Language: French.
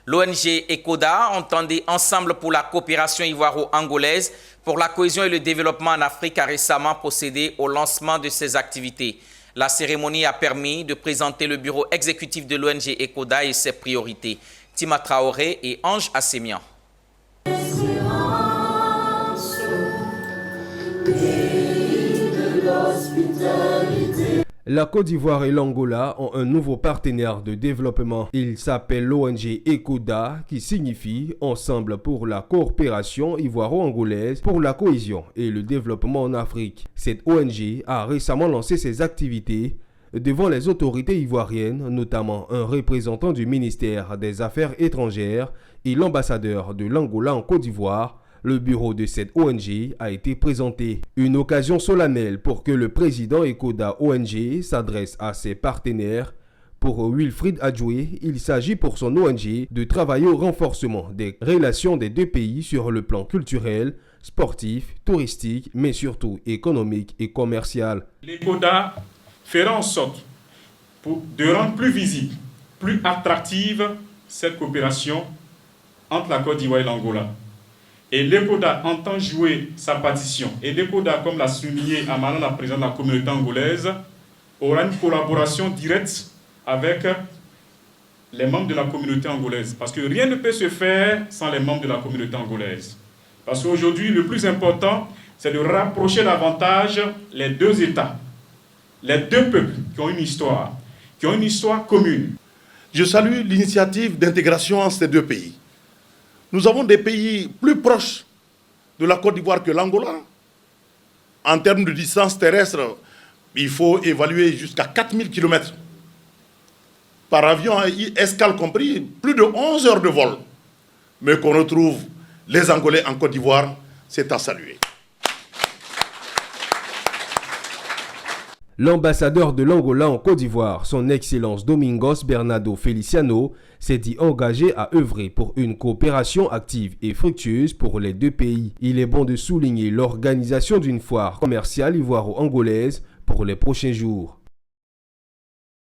L'ONG ECODA, entendez Ensemble pour la coopération ivoiro-angolaise pour la cohésion et le développement en Afrique, a récemment procédé au lancement de ses activités. La cérémonie a permis de présenter le bureau exécutif de l'ONG ECODA et ses priorités. Tima Traoré et Ange Assemian. La Côte d'Ivoire et l'Angola ont un nouveau partenaire de développement. Il s'appelle l'ONG ECODA, qui signifie Ensemble pour la coopération ivoiro-angolaise pour la cohésion et le développement en Afrique. Cette ONG a récemment lancé ses activités devant les autorités ivoiriennes, notamment un représentant du ministère des Affaires étrangères et l'ambassadeur de l'Angola en Côte d'Ivoire. Le bureau de cette ONG a été présenté. Une occasion solennelle pour que le président ECODA ONG s'adresse à ses partenaires. Pour Wilfried Adjoué, il s'agit pour son ONG de travailler au renforcement des relations des deux pays sur le plan culturel, sportif, touristique, mais surtout économique et commercial. L'ECODA fera en sorte de rendre plus visible, plus attractive cette coopération entre la Côte d'Ivoire et l'Angola. Et l'ECODA entend jouer sa partition. Et l'ECODA, comme l'a souligné Amana, la présidente de la communauté angolaise, aura une collaboration directe avec les membres de la communauté angolaise. Parce que rien ne peut se faire sans les membres de la communauté angolaise. Parce qu'aujourd'hui, le plus important, c'est de rapprocher davantage les deux États, les deux peuples qui ont une histoire commune. Je salue l'initiative d'intégration entre ces deux pays. Nous avons des pays plus proches de la Côte d'Ivoire que l'Angola. En termes de distance terrestre, il faut évaluer jusqu'à 4000 km. Par avion, escale compris, plus de 11 heures de vol. Mais qu'on retrouve les Angolais en Côte d'Ivoire, c'est à saluer. L'ambassadeur de l'Angola en Côte d'Ivoire, son Excellence Domingos Bernardo Feliciano, s'est dit engagé à œuvrer pour une coopération active et fructueuse pour les deux pays. Il est bon de souligner l'organisation d'une foire commerciale ivoiro-angolaise pour les prochains jours.